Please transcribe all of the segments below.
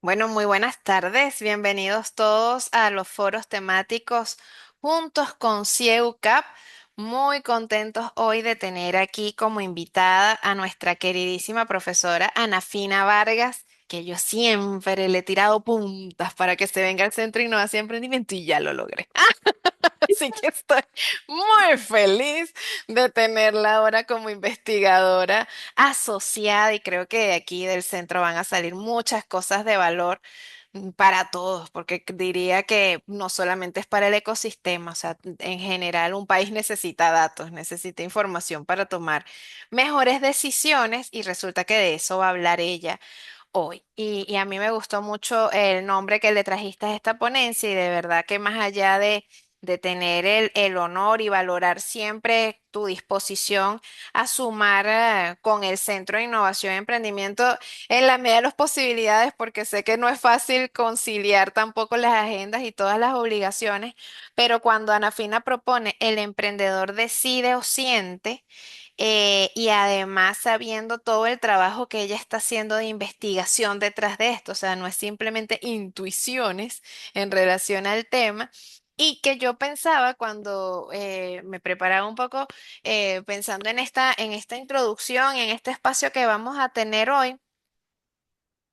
Bueno, muy buenas tardes. Bienvenidos todos a los foros temáticos juntos con CIEUCAP. Muy contentos hoy de tener aquí como invitada a nuestra queridísima profesora Anafina Vargas, que yo siempre le he tirado puntas para que se venga al Centro de Innovación y Emprendimiento y ya lo logré. Así que estoy muy feliz de tenerla ahora como investigadora asociada y creo que de aquí del centro van a salir muchas cosas de valor para todos, porque diría que no solamente es para el ecosistema, o sea, en general un país necesita datos, necesita información para tomar mejores decisiones y resulta que de eso va a hablar ella hoy. Y a mí me gustó mucho el nombre que le trajiste a esta ponencia y de verdad que más allá de tener el honor y valorar siempre tu disposición a sumar con el Centro de Innovación y Emprendimiento en la medida de las posibilidades, porque sé que no es fácil conciliar tampoco las agendas y todas las obligaciones, pero cuando Ana Fina propone el emprendedor decide o siente, y además sabiendo todo el trabajo que ella está haciendo de investigación detrás de esto, o sea, no es simplemente intuiciones en relación al tema. Y que yo pensaba cuando me preparaba un poco pensando en esta introducción, en este espacio que vamos a tener hoy,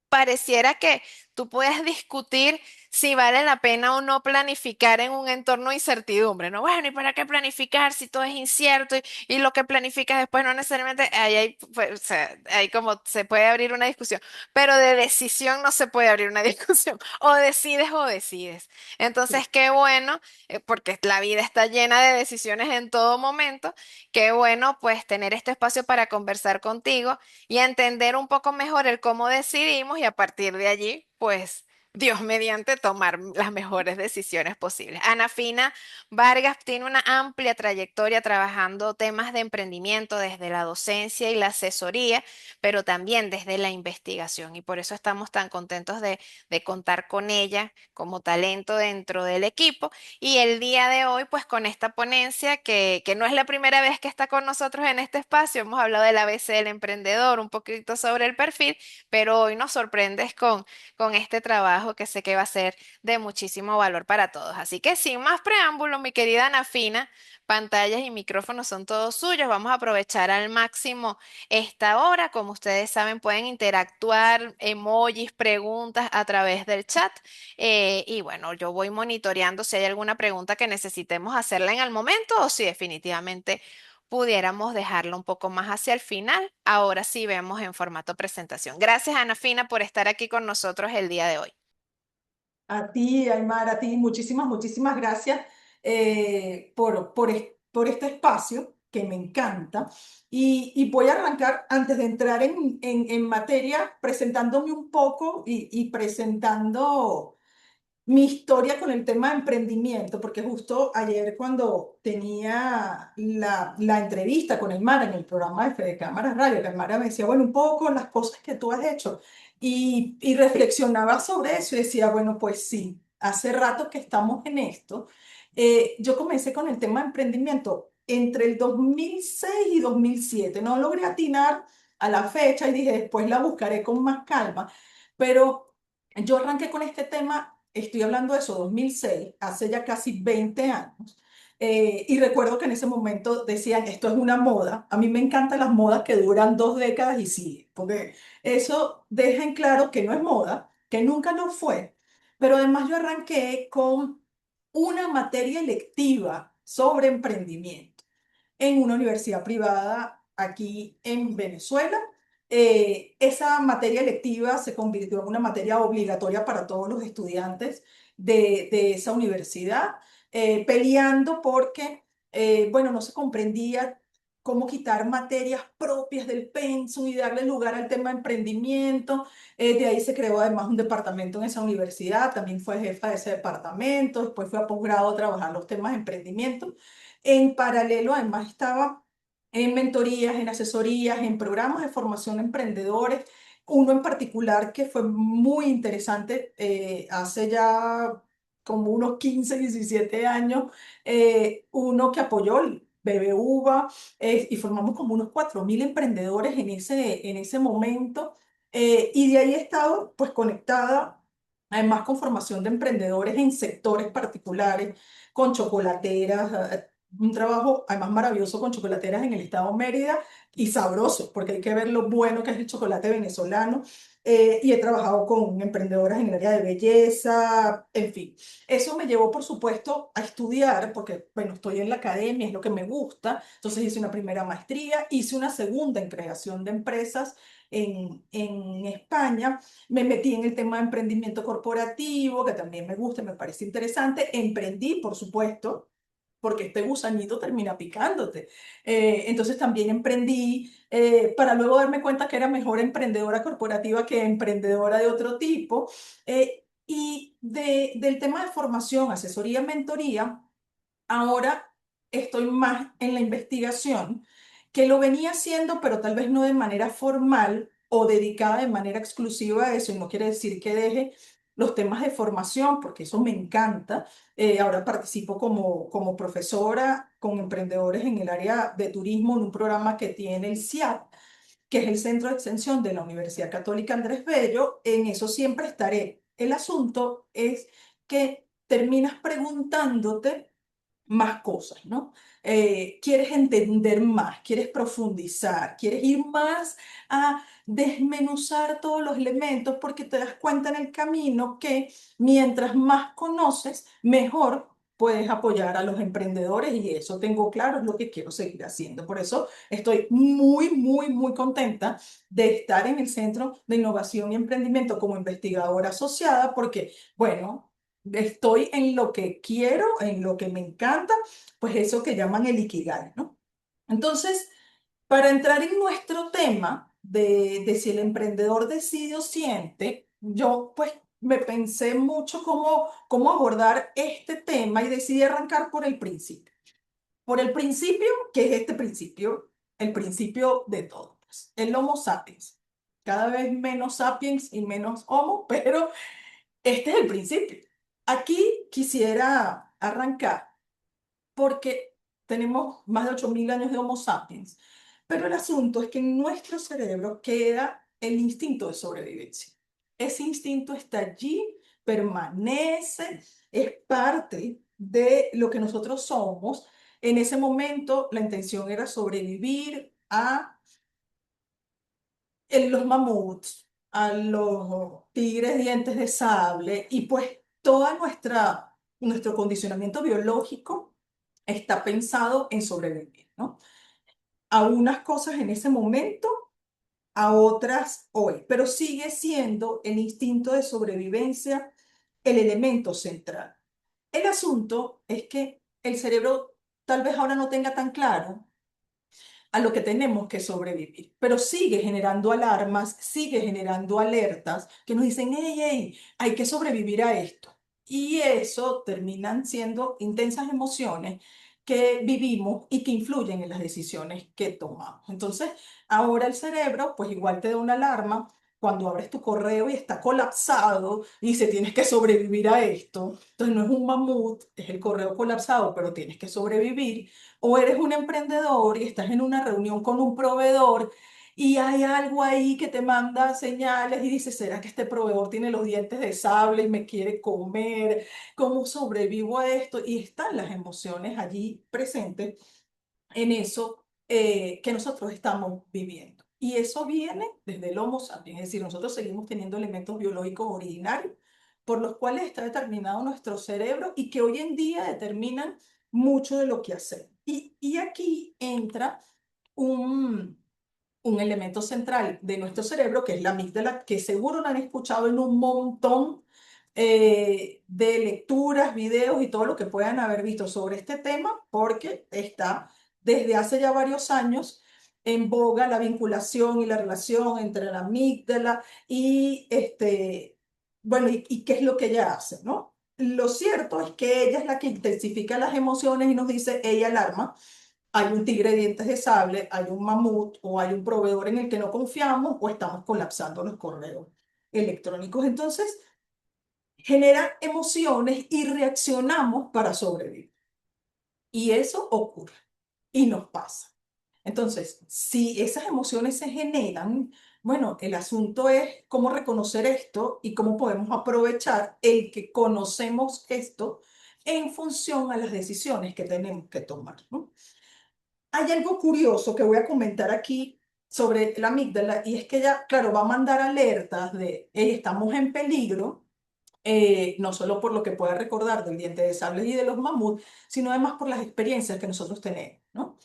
pareciera que tú puedes discutir si vale la pena o no planificar en un entorno de incertidumbre, ¿no? Bueno, ¿y para qué planificar si todo es incierto y lo que planificas después no necesariamente, ahí hay, pues, o sea, ahí como se puede abrir una discusión, pero de decisión no se puede abrir una discusión, o decides. Entonces, qué bueno, porque la vida está llena de decisiones en todo momento, qué bueno pues tener este espacio para conversar contigo y entender un poco mejor el cómo decidimos y a partir de allí, pues, Dios mediante tomar las mejores decisiones posibles. Ana Fina Vargas tiene una amplia trayectoria trabajando temas de emprendimiento desde la docencia y la asesoría, pero también desde la investigación y por eso estamos tan contentos de contar con ella como talento dentro del equipo. Y el día de hoy, pues con esta ponencia, que no es la primera vez que está con nosotros en este espacio, hemos hablado del ABC del emprendedor, un poquito sobre el perfil, pero hoy nos sorprendes con este trabajo que sé que va a ser de muchísimo valor para todos. Así que sin más preámbulo, mi querida Ana Fina, pantallas y micrófonos son todos suyos. Vamos a aprovechar al máximo esta hora. Como ustedes saben, pueden interactuar, emojis, preguntas a través del chat. Y bueno, yo voy monitoreando si hay alguna pregunta que necesitemos hacerla en el momento o si definitivamente pudiéramos dejarlo un poco más hacia el final. Ahora sí vemos en formato presentación. Gracias, Ana Fina, por estar aquí con nosotros el día de hoy. A ti, Aymar, a ti, muchísimas gracias por este espacio que me encanta. Y voy a arrancar antes de entrar en materia presentándome un poco y presentando mi historia con el tema de emprendimiento, porque justo ayer cuando tenía la entrevista con Aymara en el programa de Fede Cámaras Radio, que Aymara me decía, bueno, un poco las cosas que tú has hecho, y reflexionaba sobre eso y decía, bueno, pues sí, hace rato que estamos en esto. Yo comencé con el tema de emprendimiento entre el 2006 y 2007. No logré atinar a la fecha y dije, después la buscaré con más calma, pero yo arranqué con este tema, estoy hablando de eso, 2006, hace ya casi 20 años. Y recuerdo que en ese momento decían, esto es una moda. A mí me encantan las modas que duran 2 décadas y siguen, porque eso deja en claro que no es moda, que nunca lo fue. Pero además yo arranqué con una materia electiva sobre emprendimiento en una universidad privada aquí en Venezuela. Esa materia electiva se convirtió en una materia obligatoria para todos los estudiantes de esa universidad, peleando porque, bueno, no se comprendía cómo quitar materias propias del pensum y darle lugar al tema de emprendimiento. De ahí se creó además un departamento en esa universidad, también fue jefa de ese departamento, después fue a posgrado a trabajar los temas de emprendimiento. En paralelo, además, estaba en mentorías, en asesorías, en programas de formación de emprendedores. Uno en particular que fue muy interesante hace ya como unos 15 17 años, uno que apoyó el BBVA, y formamos como unos 4.000 emprendedores en ese momento. Y de ahí he estado pues conectada además con formación de emprendedores en sectores particulares, con chocolateras, un trabajo además maravilloso con chocolateras en el estado Mérida y sabroso, porque hay que ver lo bueno que es el chocolate venezolano. Y he trabajado con emprendedoras en el área de belleza, en fin. Eso me llevó, por supuesto, a estudiar, porque, bueno, estoy en la academia, es lo que me gusta. Entonces hice una primera maestría, hice una segunda en creación de empresas en España. Me metí en el tema de emprendimiento corporativo, que también me gusta, me parece interesante. Emprendí, por supuesto, porque este gusanito termina picándote. Entonces también emprendí para luego darme cuenta que era mejor emprendedora corporativa que emprendedora de otro tipo. Del tema de formación, asesoría, mentoría. Ahora estoy más en la investigación, que lo venía haciendo, pero tal vez no de manera formal o dedicada de manera exclusiva a eso, y no quiere decir que deje los temas de formación, porque eso me encanta. Ahora participo como profesora con emprendedores en el área de turismo en un programa que tiene el CIAP, que es el Centro de Extensión de la Universidad Católica Andrés Bello. En eso siempre estaré. El asunto es que terminas preguntándote más cosas, ¿no? Quieres entender más, quieres profundizar, quieres ir más a desmenuzar todos los elementos porque te das cuenta en el camino que mientras más conoces, mejor puedes apoyar a los emprendedores, y eso tengo claro, es lo que quiero seguir haciendo. Por eso estoy muy, muy, muy contenta de estar en el Centro de Innovación y Emprendimiento como investigadora asociada porque, bueno, estoy en lo que quiero, en lo que me encanta, pues eso que llaman el Ikigai, ¿no? Entonces, para entrar en nuestro tema de si el emprendedor decide o siente, yo pues me pensé mucho cómo abordar este tema y decidí arrancar por el principio. Por el principio, que es este principio, el principio de todo, pues, el Homo sapiens. Cada vez menos sapiens y menos homo, pero este es el principio. Aquí quisiera arrancar porque tenemos más de 8.000 años de Homo sapiens, pero el asunto es que en nuestro cerebro queda el instinto de sobrevivencia. Ese instinto está allí, permanece, es parte de lo que nosotros somos. En ese momento la intención era sobrevivir a los mamuts, a los tigres dientes de sable, y pues nuestro condicionamiento biológico está pensado en sobrevivir, ¿no? A unas cosas en ese momento, a otras hoy, pero sigue siendo el instinto de sobrevivencia el elemento central. El asunto es que el cerebro tal vez ahora no tenga tan claro a lo que tenemos que sobrevivir, pero sigue generando alarmas, sigue generando alertas que nos dicen, hey, hey, hay que sobrevivir a esto. Y eso terminan siendo intensas emociones que vivimos y que influyen en las decisiones que tomamos. Entonces, ahora el cerebro, pues igual te da una alarma cuando abres tu correo y está colapsado y dice, tienes que sobrevivir a esto. Entonces, no es un mamut, es el correo colapsado, pero tienes que sobrevivir. O eres un emprendedor y estás en una reunión con un proveedor y hay algo ahí que te manda señales y dices, ¿será que este proveedor tiene los dientes de sable y me quiere comer? ¿Cómo sobrevivo a esto? Y están las emociones allí presentes en eso que nosotros estamos viviendo. Y eso viene desde el Homo sapiens, es decir, nosotros seguimos teniendo elementos biológicos originarios por los cuales está determinado nuestro cerebro y que hoy en día determinan mucho de lo que hacemos. Y aquí entra un, un elemento central de nuestro cerebro, que es la amígdala, que seguro lo han escuchado en un montón de lecturas, videos y todo lo que puedan haber visto sobre este tema, porque está desde hace ya varios años en boga la vinculación y la relación entre la amígdala y bueno, y qué es lo que ella hace, ¿no? Lo cierto es que ella es la que intensifica las emociones y nos dice, ella alarma, hay un tigre de dientes de sable, hay un mamut o hay un proveedor en el que no confiamos o estamos colapsando los correos electrónicos. Entonces, genera emociones y reaccionamos para sobrevivir. Y eso ocurre y nos pasa. Entonces, si esas emociones se generan, Bueno, el asunto es cómo reconocer esto y cómo podemos aprovechar el que conocemos esto en función a las decisiones que tenemos que tomar, ¿no? Hay algo curioso que voy a comentar aquí sobre la amígdala y es que ella, claro, va a mandar alertas de, "Hey, estamos en peligro", no solo por lo que pueda recordar del diente de sable y de los mamuts, sino además por las experiencias que nosotros tenemos, ¿no?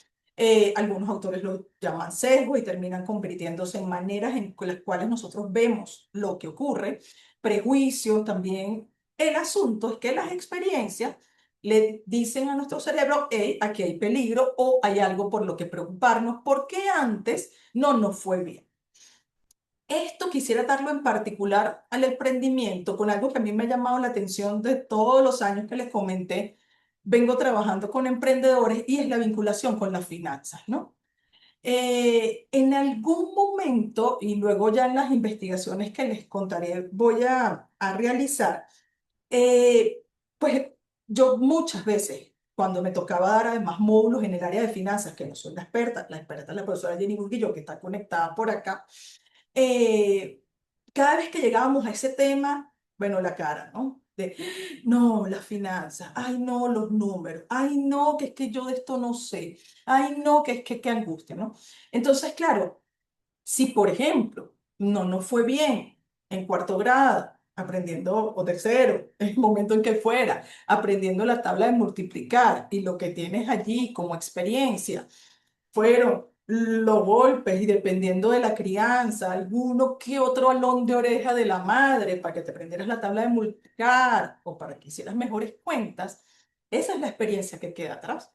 Algunos autores lo llaman sesgo y terminan convirtiéndose en maneras en las cuales nosotros vemos lo que ocurre, prejuicios también. El asunto es que las experiencias le dicen a nuestro cerebro, hey, aquí hay peligro o hay algo por lo que preocuparnos, porque antes no nos fue bien. Esto quisiera darlo en particular al emprendimiento, con algo que a mí me ha llamado la atención de todos los años que les comenté. Vengo trabajando con emprendedores y es la vinculación con las finanzas, ¿no? En algún momento, y luego ya en las investigaciones que les contaré, voy a realizar, eh, pues yo muchas veces, cuando me tocaba dar además módulos en el área de finanzas, que no soy la experta es la profesora Jenny Burguillo, que está conectada por acá, eh, cada vez que llegábamos a ese tema, bueno, la cara, ¿no? De, no, las finanzas, ay, no, los números, ay, no, que es que yo de esto no sé, ay, no, que es que qué angustia, ¿no? Entonces, claro, si por ejemplo no nos fue bien en cuarto grado, aprendiendo, o tercero, en el momento en que fuera, aprendiendo la tabla de multiplicar y lo que tienes allí como experiencia, fueron los golpes y dependiendo de la crianza, alguno que otro alón de oreja de la madre para que te aprendieras la tabla de multiplicar o para que hicieras mejores cuentas, esa es la experiencia que queda atrás.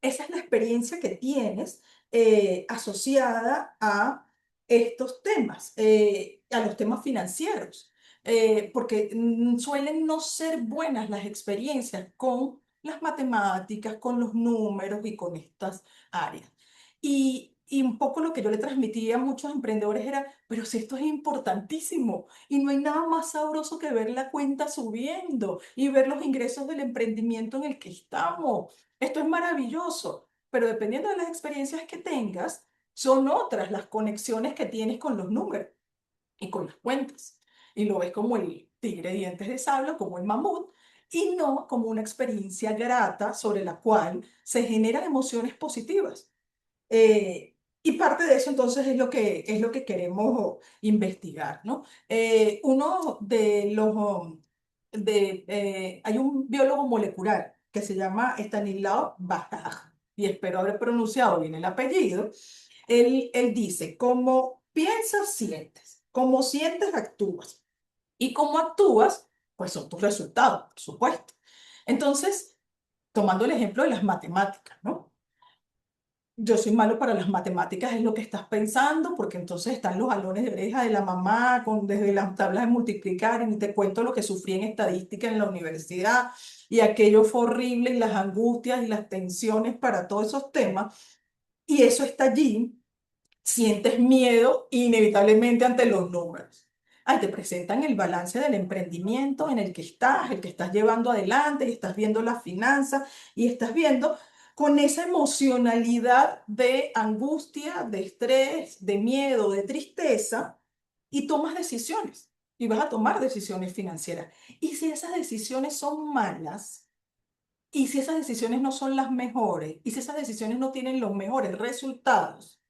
Esa es la experiencia que tienes asociada a estos temas, a los temas financieros, porque suelen no ser buenas las experiencias con las matemáticas, con los números y con estas áreas. Y un poco lo que yo le transmitía a muchos emprendedores era, pero si esto es importantísimo y no hay nada más sabroso que ver la cuenta subiendo y ver los ingresos del emprendimiento en el que estamos. Esto es maravilloso, pero dependiendo de las experiencias que tengas, son otras las conexiones que tienes con los números y con las cuentas. Y lo ves como el tigre de dientes de sable, como el mamut, y no como una experiencia grata sobre la cual se generan emociones positivas. Eh, y parte de eso entonces es lo que queremos investigar, ¿no? Uno de los, hay un biólogo molecular que se llama Stanislav Bastard, y espero haber pronunciado bien el apellido. Él dice, como piensas, sientes, como sientes, actúas, y como actúas, pues son tus resultados, por supuesto. Entonces, tomando el ejemplo de las matemáticas, ¿no? Yo soy malo para las matemáticas, es lo que estás pensando, porque entonces están los jalones de oreja de la mamá con, desde las tablas de multiplicar, y ni te cuento lo que sufrí en estadística en la universidad, y aquello fue horrible, y las angustias y las tensiones para todos esos temas, y eso está allí, sientes miedo inevitablemente ante los números. Ahí te presentan el balance del emprendimiento en el que estás llevando adelante, y estás viendo las finanzas, y estás viendo con esa emocionalidad de angustia, de estrés, de miedo, de tristeza, y tomas decisiones. Y vas a tomar decisiones financieras. Y si esas decisiones son malas, y si esas decisiones no son las mejores, y si esas decisiones no tienen los mejores resultados,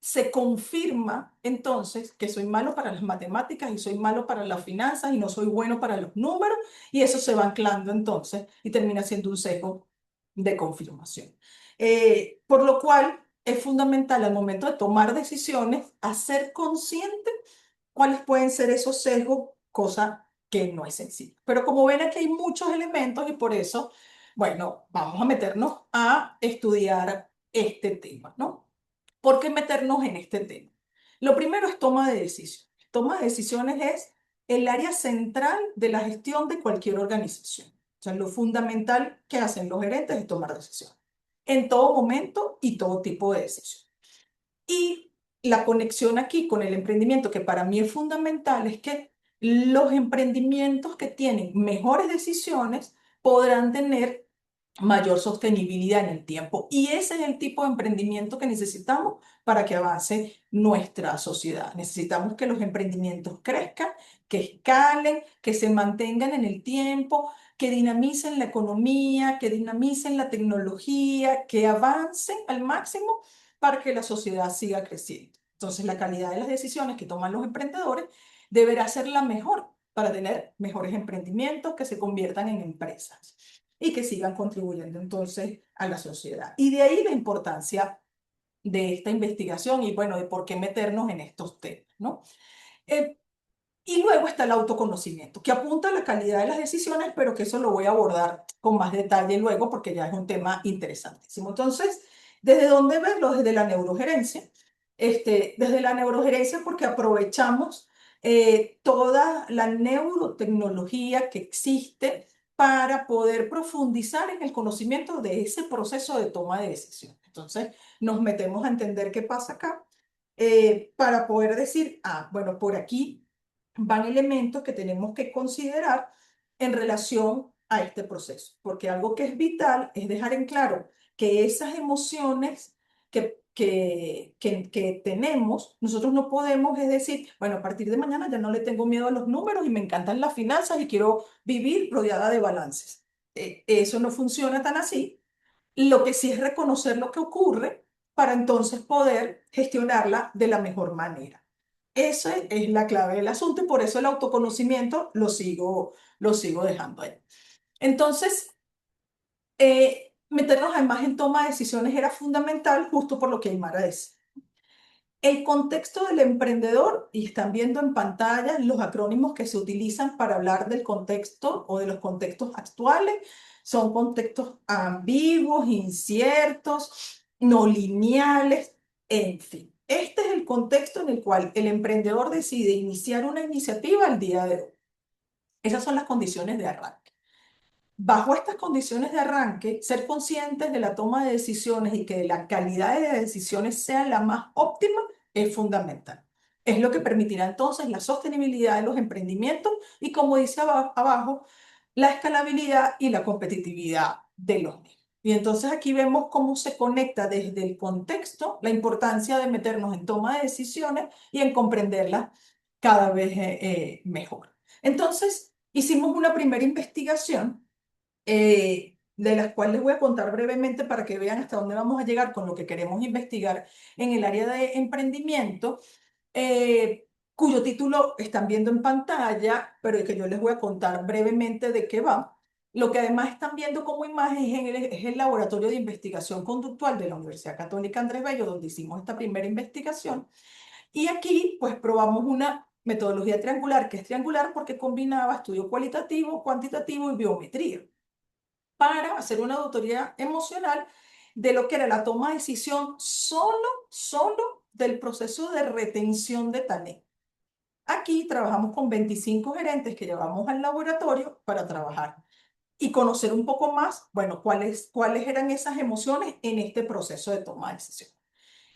se confirma entonces que soy malo para las matemáticas y soy malo para las finanzas y no soy bueno para los números, y eso se va anclando entonces y termina siendo un sesgo de confirmación. Por lo cual es fundamental al momento de tomar decisiones hacer consciente cuáles pueden ser esos sesgos, cosa que no es sencillo. Pero como ven, aquí hay muchos elementos y por eso, bueno, vamos a meternos a estudiar este tema, ¿no? ¿Por qué meternos en este tema? Lo primero es toma de decisiones. Toma de decisiones es el área central de la gestión de cualquier organización. O sea, lo fundamental que hacen los gerentes es tomar decisiones en todo momento y todo tipo de decisiones. Y la conexión aquí con el emprendimiento, que para mí es fundamental, es que los emprendimientos que tienen mejores decisiones podrán tener mayor sostenibilidad en el tiempo. Y ese es el tipo de emprendimiento que necesitamos para que avance nuestra sociedad. Necesitamos que los emprendimientos crezcan, que escalen, que se mantengan en el tiempo, que dinamicen la economía, que dinamicen la tecnología, que avancen al máximo para que la sociedad siga creciendo. Entonces, la calidad de las decisiones que toman los emprendedores deberá ser la mejor para tener mejores emprendimientos que se conviertan en empresas y que sigan contribuyendo entonces a la sociedad. Y de ahí la importancia de esta investigación y bueno, de por qué meternos en estos temas, ¿no? Eh, y luego está el autoconocimiento, que apunta a la calidad de las decisiones, pero que eso lo voy a abordar con más detalle luego porque ya es un tema interesantísimo. Entonces, ¿desde dónde verlo? Desde la neurogerencia. Desde la neurogerencia porque aprovechamos toda la neurotecnología que existe para poder profundizar en el conocimiento de ese proceso de toma de decisiones. Entonces, nos metemos a entender qué pasa acá para poder decir, ah, bueno, por aquí van elementos que tenemos que considerar en relación a este proceso, porque algo que es vital es dejar en claro que esas emociones que tenemos, nosotros no podemos, es decir, bueno, a partir de mañana ya no le tengo miedo a los números y me encantan las finanzas y quiero vivir rodeada de balances. Eso no funciona tan así. Lo que sí es reconocer lo que ocurre para entonces poder gestionarla de la mejor manera. Esa es la clave del asunto y por eso el autoconocimiento lo sigo dejando ahí. Entonces, meternos además en toma de decisiones era fundamental justo por lo que Aymara decía. El contexto del emprendedor, y están viendo en pantalla los acrónimos que se utilizan para hablar del contexto o de los contextos actuales, son contextos ambiguos, inciertos, no lineales, en fin. Este es el contexto en el cual el emprendedor decide iniciar una iniciativa al día de hoy. Esas son las condiciones de arranque. Bajo estas condiciones de arranque, ser conscientes de la toma de decisiones y que la calidad de las decisiones sea la más óptima es fundamental. Es lo que permitirá entonces la sostenibilidad de los emprendimientos y, como dice abajo, la escalabilidad y la competitividad de los mismos. Y entonces aquí vemos cómo se conecta desde el contexto la importancia de meternos en toma de decisiones y en comprenderlas cada vez mejor. Entonces, hicimos una primera investigación de las cuales les voy a contar brevemente para que vean hasta dónde vamos a llegar con lo que queremos investigar en el área de emprendimiento, cuyo título están viendo en pantalla, pero que yo les voy a contar brevemente de qué va. Lo que además están viendo como imagen es el Laboratorio de Investigación Conductual de la Universidad Católica Andrés Bello, donde hicimos esta primera investigación. Y aquí, pues, probamos una metodología triangular, que es triangular porque combinaba estudio cualitativo, cuantitativo y biometría para hacer una auditoría emocional de lo que era la toma de decisión solo del proceso de retención de talento. Aquí trabajamos con 25 gerentes que llevamos al laboratorio para trabajar y conocer un poco más, bueno, cuáles eran esas emociones en este proceso de toma de decisión.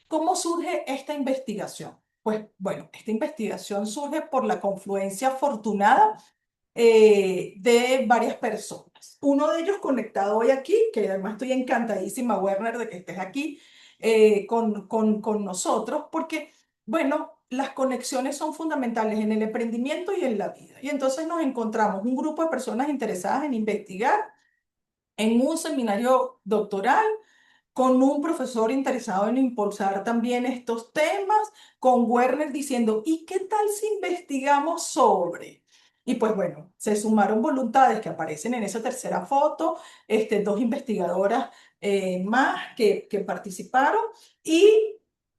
¿Cómo surge esta investigación? Pues bueno, esta investigación surge por la confluencia afortunada de varias personas. Uno de ellos conectado hoy aquí, que además estoy encantadísima, Werner, de que estés aquí con nosotros, porque, bueno, las conexiones son fundamentales en el emprendimiento y en la vida. Y entonces nos encontramos un grupo de personas interesadas en investigar en un seminario doctoral con un profesor interesado en impulsar también estos temas, con Werner diciendo, ¿y qué tal si investigamos sobre? Y pues bueno, se sumaron voluntades que aparecen en esa tercera foto, dos investigadoras más que participaron y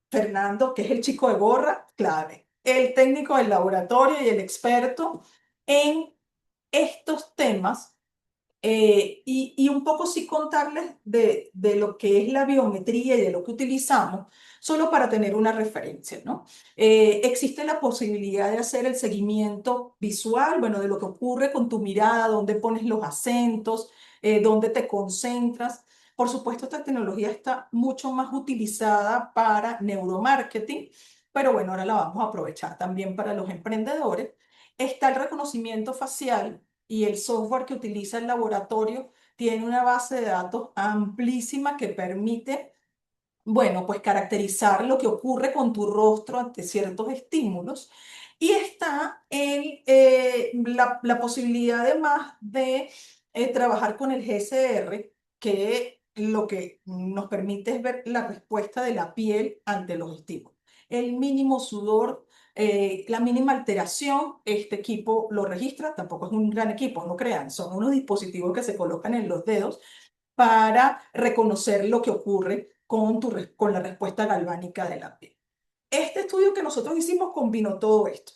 Fernando, que es el chico de gorra, clave, el técnico del laboratorio y el experto en estos temas y un poco sí contarles de lo que es la biometría y de lo que utilizamos, solo para tener una referencia, ¿no? Existe la posibilidad de hacer el seguimiento visual, bueno, de lo que ocurre con tu mirada, dónde pones los acentos, dónde te concentras. Por supuesto, esta tecnología está mucho más utilizada para neuromarketing, pero bueno, ahora la vamos a aprovechar también para los emprendedores. Está el reconocimiento facial y el software que utiliza el laboratorio tiene una base de datos amplísima que permite, bueno, pues caracterizar lo que ocurre con tu rostro ante ciertos estímulos. Y está la posibilidad además de trabajar con el GSR, que lo que nos permite es ver la respuesta de la piel ante los estímulos. El mínimo sudor, la mínima alteración, este equipo lo registra, tampoco es un gran equipo, no crean, son unos dispositivos que se colocan en los dedos para reconocer lo que ocurre con la respuesta galvánica de la piel. Este estudio que nosotros hicimos combinó todo esto.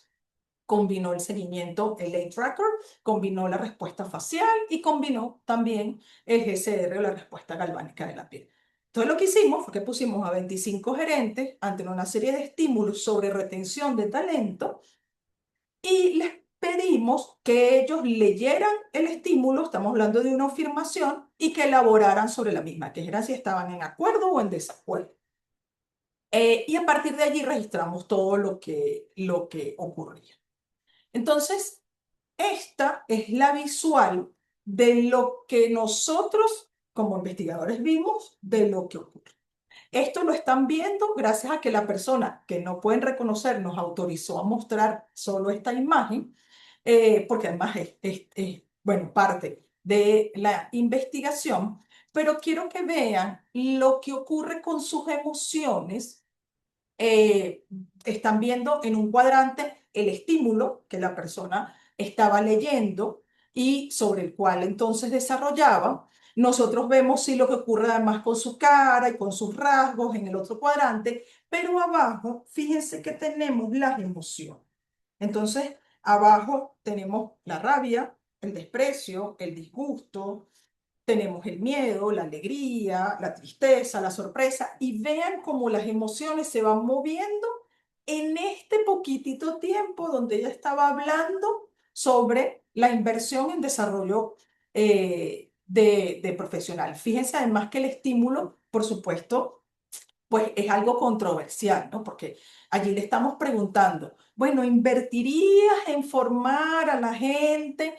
Combinó el seguimiento, el eye tracker, combinó la respuesta facial y combinó también el GCR o la respuesta galvánica de la piel. Entonces lo que hicimos fue que pusimos a 25 gerentes ante una serie de estímulos sobre retención de talento y les pedimos que ellos leyeran el estímulo, estamos hablando de una afirmación, y que elaboraran sobre la misma, que era si estaban en acuerdo o en desacuerdo. Y a partir de allí registramos todo lo que ocurría. Entonces, esta es la visual de lo que nosotros como investigadores vimos de lo que ocurre. Esto lo están viendo gracias a que la persona que no pueden reconocer nos autorizó a mostrar solo esta imagen, porque además bueno, parte de la investigación, pero quiero que vean lo que ocurre con sus emociones. Están viendo en un cuadrante el estímulo que la persona estaba leyendo y sobre el cual entonces desarrollaba. Nosotros vemos sí lo que ocurre además con su cara y con sus rasgos en el otro cuadrante, pero abajo, fíjense que tenemos las emociones. Entonces, abajo tenemos la rabia, el desprecio, el disgusto, tenemos el miedo, la alegría, la tristeza, la sorpresa, y vean cómo las emociones se van moviendo en este poquitito tiempo donde ella estaba hablando sobre la inversión en desarrollo de profesional. Fíjense además que el estímulo, por supuesto, pues es algo controversial, ¿no? Porque allí le estamos preguntando, bueno, ¿invertirías en formar a la gente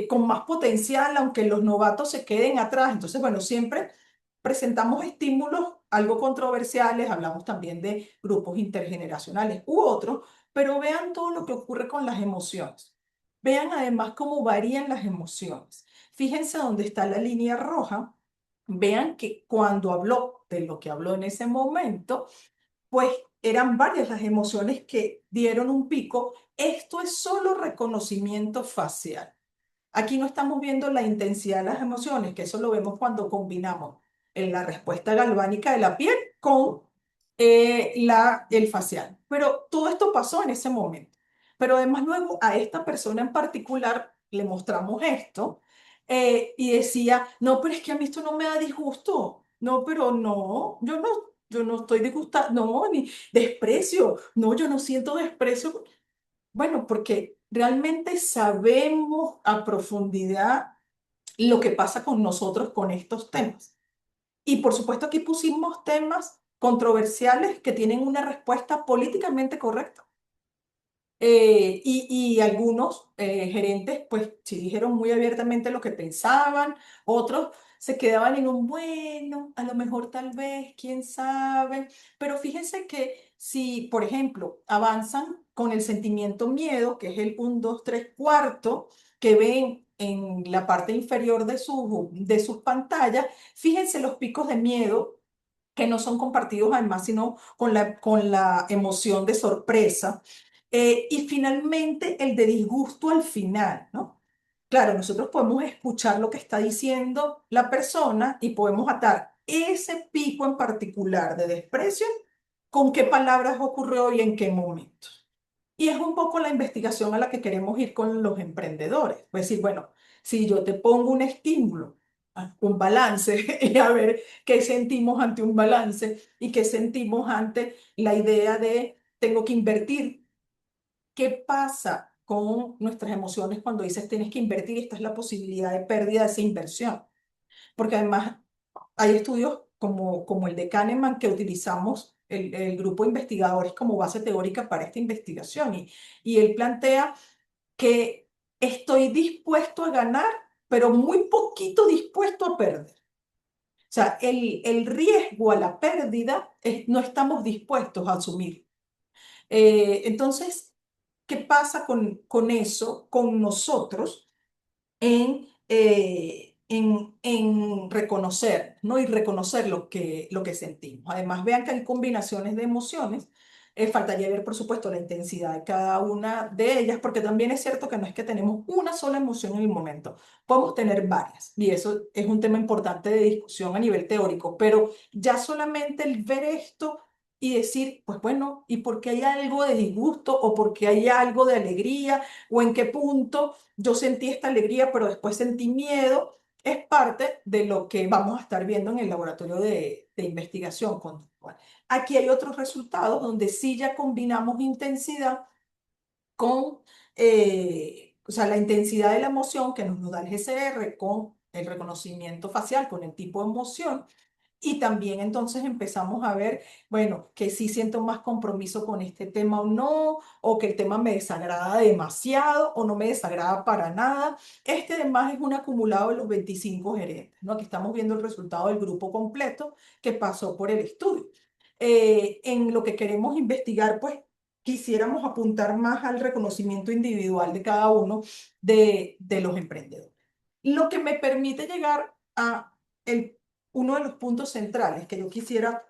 con más potencial, aunque los novatos se queden atrás? Entonces, bueno, siempre presentamos estímulos algo controversiales, hablamos también de grupos intergeneracionales u otros, pero vean todo lo que ocurre con las emociones. Vean además cómo varían las emociones. Fíjense dónde está la línea roja. Vean que cuando habló de lo que habló en ese momento, pues eran varias las emociones que dieron un pico. Esto es solo reconocimiento facial. Aquí no estamos viendo la intensidad de las emociones, que eso lo vemos cuando combinamos en la respuesta galvánica de la piel con el facial. Pero todo esto pasó en ese momento. Pero además luego a esta persona en particular le mostramos esto y decía, no, pero es que a mí esto no me da disgusto. No, pero no, yo no estoy disgustada, no, ni desprecio. No, yo no siento desprecio. Bueno, porque realmente sabemos a profundidad lo que pasa con nosotros con estos temas. Y por supuesto aquí pusimos temas controversiales que tienen una respuesta políticamente correcta. Y algunos gerentes, pues sí dijeron muy abiertamente lo que pensaban, otros se quedaban en un bueno, a lo mejor tal vez, quién sabe. Pero fíjense que si, por ejemplo, avanzan con el sentimiento miedo, que es el 1, 2, 3, 4, que ven en la parte inferior de sus pantallas, fíjense los picos de miedo que no son compartidos además, sino con la emoción de sorpresa. Y finalmente el de disgusto al final, ¿no? Claro, nosotros podemos escuchar lo que está diciendo la persona y podemos atar ese pico en particular de desprecio con qué palabras ocurrió y en qué momento. Y es un poco la investigación a la que queremos ir con los emprendedores. Es decir, bueno, si yo te pongo un estímulo, un balance, y a ver qué sentimos ante un balance y qué sentimos ante la idea de tengo que invertir. ¿Qué pasa con nuestras emociones cuando dices tienes que invertir y esta es la posibilidad de pérdida de esa inversión? Porque además hay estudios como el de Kahneman que utilizamos el grupo de investigadores como base teórica para esta investigación y él plantea que estoy dispuesto a ganar pero muy poquito dispuesto a perder. O sea, el riesgo a la pérdida no estamos dispuestos a asumir. Entonces, ¿qué pasa con eso, con nosotros? En reconocer, ¿no? Y reconocer lo que sentimos. Además, vean que hay combinaciones de emociones. Faltaría ver, por supuesto, la intensidad de cada una de ellas, porque también es cierto que no es que tenemos una sola emoción en el momento, podemos tener varias, y eso es un tema importante de discusión a nivel teórico, pero ya solamente el ver esto y decir, pues bueno, ¿y por qué hay algo de disgusto o por qué hay algo de alegría o en qué punto yo sentí esta alegría, pero después sentí miedo? Es parte de lo que vamos a estar viendo en el laboratorio de investigación conductual. Aquí hay otros resultados donde sí ya combinamos intensidad con, o sea, la intensidad de la emoción que nos da el GCR con el reconocimiento facial, con el tipo de emoción, y también entonces empezamos a ver, bueno, que sí siento más compromiso con este tema o no, o que el tema me desagrada demasiado o no me desagrada para nada. Este además es un acumulado de los 25 gerentes, ¿no? Aquí estamos viendo el resultado del grupo completo que pasó por el estudio. En lo que queremos investigar, pues quisiéramos apuntar más al reconocimiento individual de cada uno de los emprendedores. Lo que me permite llegar a el uno de los puntos centrales que yo quisiera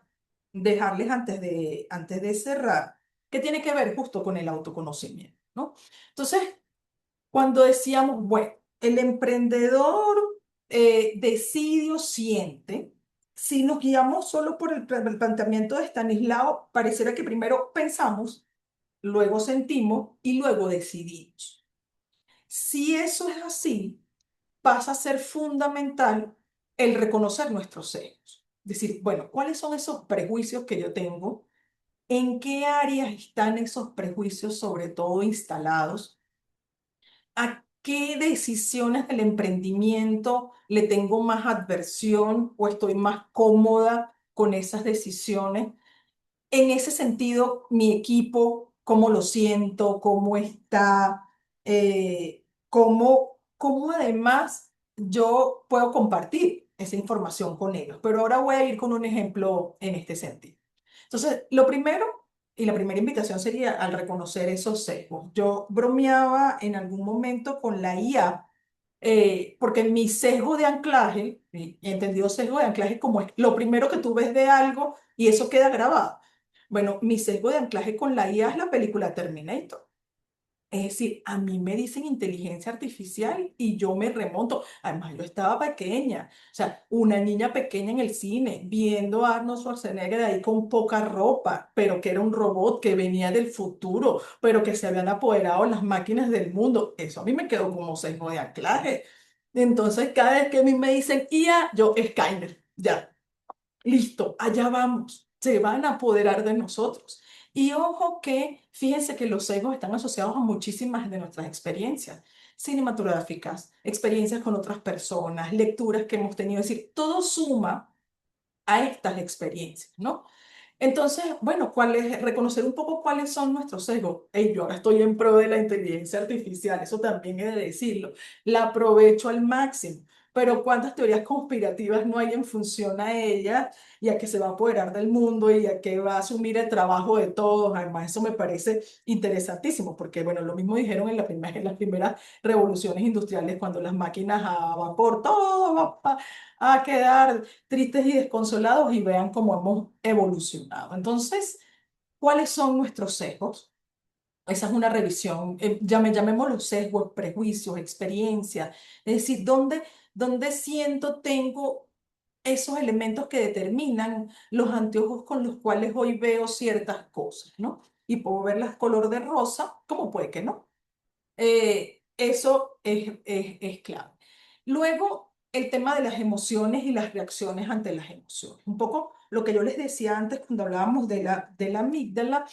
dejarles antes de cerrar, que tiene que ver justo con el autoconocimiento, ¿no? Entonces, cuando decíamos, bueno, el emprendedor decide o siente, si nos guiamos solo por el planteamiento de Stanislao, pareciera que primero pensamos, luego sentimos y luego decidimos. Si eso es así, pasa a ser fundamental el reconocer nuestros sesgos. Decir, bueno, ¿cuáles son esos prejuicios que yo tengo? ¿En qué áreas están esos prejuicios sobre todo instalados? ¿A qué decisiones del emprendimiento le tengo más adversión o estoy más cómoda con esas decisiones? En ese sentido, mi equipo, cómo lo siento, cómo está, cómo además yo puedo compartir esa información con ellos. Pero ahora voy a ir con un ejemplo en este sentido. Entonces, lo primero y la primera invitación sería al reconocer esos sesgos. Yo bromeaba en algún momento con la IA, porque mi sesgo de anclaje, y he entendido sesgo de anclaje como es lo primero que tú ves de algo y eso queda grabado. Bueno, mi sesgo de anclaje con la IA es la película Terminator. Es decir, a mí me dicen inteligencia artificial y yo me remonto. Además, yo estaba pequeña, o sea, una niña pequeña en el cine, viendo a Arnold Schwarzenegger ahí con poca ropa, pero que era un robot que venía del futuro, pero que se habían apoderado las máquinas del mundo. Eso a mí me quedó como sesgo de anclaje. Entonces, cada vez que a mí me dicen IA, yo, Skynet, ya. Listo, allá vamos, se van a apoderar de nosotros. Y ojo que, fíjense que los sesgos están asociados a muchísimas de nuestras experiencias cinematográficas, experiencias con otras personas, lecturas que hemos tenido, es decir, todo suma a estas experiencias, ¿no? Entonces, bueno, reconocer un poco cuáles son nuestros sesgos. Ey, yo ahora estoy en pro de la inteligencia artificial, eso también he de decirlo. La aprovecho al máximo, pero cuántas teorías conspirativas no hay en función a ella y a que se va a apoderar del mundo y a que va a asumir el trabajo de todos. Además, eso me parece interesantísimo, porque bueno, lo mismo dijeron en las primeras revoluciones industriales, cuando las máquinas a vapor, todo va a quedar tristes y desconsolados y vean cómo hemos evolucionado. Entonces, ¿cuáles son nuestros sesgos? Esa es una revisión, llamémoslo sesgos, prejuicios, experiencias, es decir, ¿dónde siento, tengo esos elementos que determinan los anteojos con los cuales hoy veo ciertas cosas, ¿no? Y puedo verlas color de rosa, como puede que no. Eso es clave. Luego, el tema de las emociones y las reacciones ante las emociones. Un poco lo que yo les decía antes cuando hablábamos de la amígdala,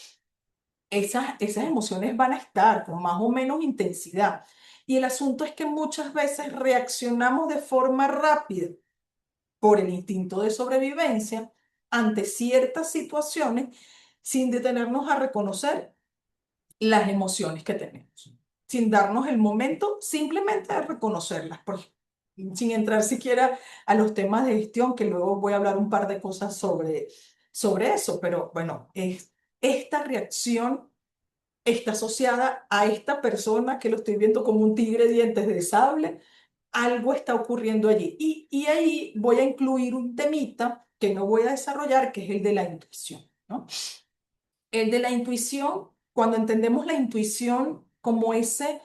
esas emociones van a estar con más o menos intensidad. Y el asunto es que muchas veces reaccionamos de forma rápida por el instinto de sobrevivencia ante ciertas situaciones sin detenernos a reconocer las emociones que tenemos, sin darnos el momento simplemente de reconocerlas. sin entrar siquiera a los temas de gestión, que luego voy a hablar un par de cosas sobre eso, pero bueno, esta reacción está asociada a esta persona que lo estoy viendo como un tigre de dientes de sable. Algo está ocurriendo allí. Y ahí voy a incluir un temita que no voy a desarrollar, que es el de la intuición, ¿no? El de la intuición, cuando entendemos la intuición como ese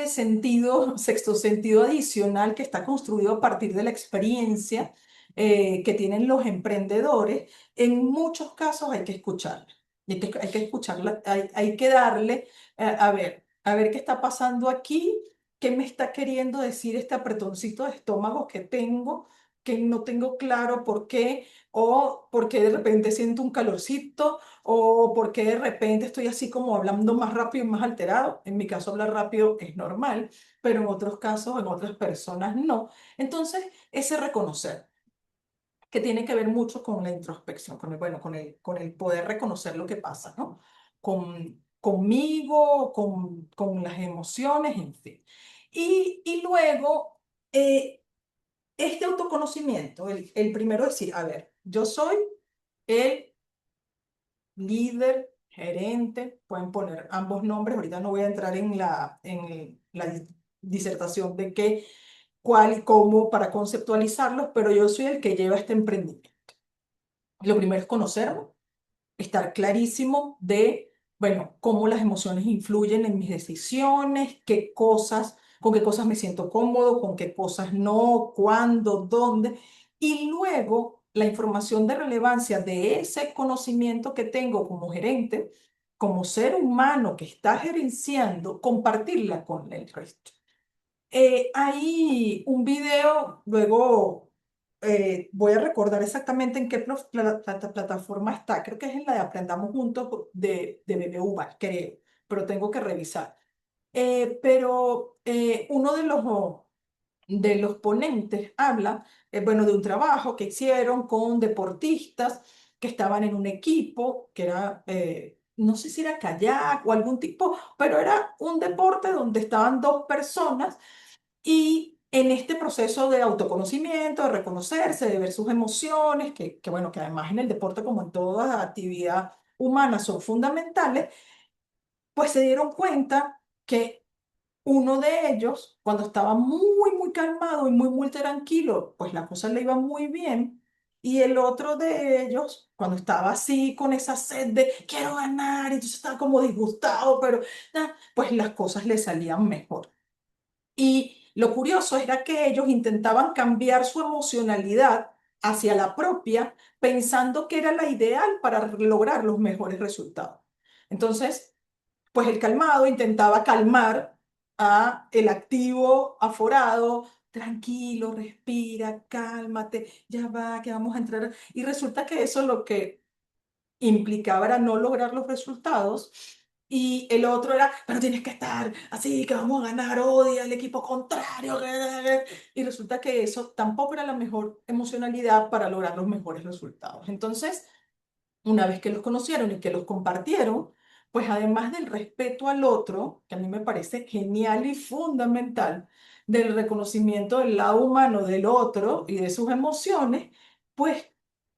sentido, sexto sentido adicional que está construido a partir de la experiencia que tienen los emprendedores, en muchos casos hay que escucharla. Hay que escucharla, hay que darle, a ver qué está pasando aquí, qué me está queriendo decir este apretoncito de estómago que tengo, que no tengo claro por qué, o porque de repente siento un calorcito o porque de repente estoy así como hablando más rápido y más alterado. En mi caso, hablar rápido es normal, pero en otros casos, en otras personas no. Entonces, ese reconocer, que tiene que ver mucho con la introspección, bueno, con el poder reconocer lo que pasa, ¿no? Conmigo, con las emociones, en fin. Y luego, este autoconocimiento, el primero decir, a ver, yo soy el líder, gerente, pueden poner ambos nombres. Ahorita no voy a entrar en la disertación de qué, cuál y cómo para conceptualizarlos, pero yo soy el que lleva este emprendimiento. Lo primero es conocerlo, estar clarísimo de, bueno, cómo las emociones influyen en mis decisiones, con qué cosas me siento cómodo, con qué cosas no, cuándo, dónde. Y luego la información de relevancia de ese conocimiento que tengo como gerente, como ser humano que está gerenciando, compartirla con el resto. Hay un video, luego voy a recordar exactamente en qué plataforma está, creo que es en la de Aprendamos Juntos de BBVA, creo, pero tengo que revisar. Pero uno de los ponentes habla, bueno, de un trabajo que hicieron con deportistas que estaban en un equipo, que era, no sé si era kayak o algún tipo, pero era un deporte donde estaban dos personas y en este proceso de autoconocimiento, de reconocerse, de ver sus emociones, bueno, que además en el deporte como en toda actividad humana son fundamentales, pues se dieron cuenta que uno de ellos, cuando estaba muy, muy calmado y muy, muy tranquilo, pues la cosa le iba muy bien. Y el otro de ellos, cuando estaba así con esa sed de quiero ganar, y entonces estaba como disgustado, pero pues las cosas le salían mejor. Y lo curioso era que ellos intentaban cambiar su emocionalidad hacia la propia, pensando que era la ideal para lograr los mejores resultados. Entonces, pues el calmado intentaba calmar a el activo aforado, tranquilo, respira, cálmate, ya va, que vamos a entrar. Y resulta que eso lo que implicaba era no lograr los resultados. Y el otro era, pero tienes que estar así, que vamos a ganar, odia al equipo contrario. Y resulta que eso tampoco era la mejor emocionalidad para lograr los mejores resultados. Entonces, una vez que los conocieron y que los compartieron, pues además del respeto al otro, que a mí me parece genial y fundamental, del reconocimiento del lado humano del otro y de sus emociones, pues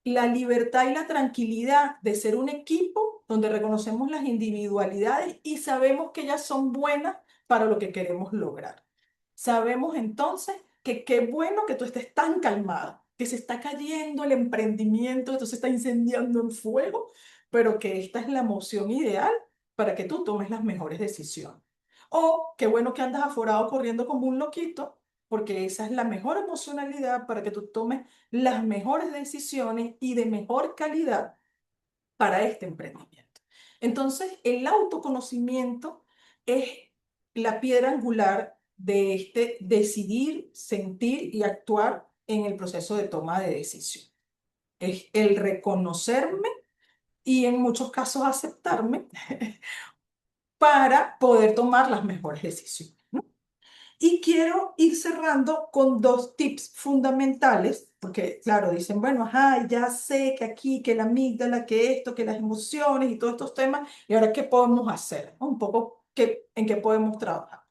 la libertad y la tranquilidad de ser un equipo donde reconocemos las individualidades y sabemos que ellas son buenas para lo que queremos lograr. Sabemos entonces que qué bueno que tú estés tan calmada, que se está cayendo el emprendimiento, esto se está incendiando en fuego, pero que esta es la emoción ideal para que tú tomes las mejores decisiones. O qué bueno que andas aforado corriendo como un loquito, porque esa es la mejor emocionalidad para que tú tomes las mejores decisiones y de mejor calidad para este emprendimiento. Entonces, el autoconocimiento es la piedra angular de este decidir, sentir y actuar en el proceso de toma de decisión. Es el reconocerme y en muchos casos aceptarme para poder tomar las mejores decisiones. Y quiero ir cerrando con dos tips fundamentales, porque claro, dicen, bueno, ajá, ya sé que aquí, que la amígdala, que esto, que las emociones y todos estos temas, y ahora, ¿qué podemos hacer? Un poco en qué podemos trabajar.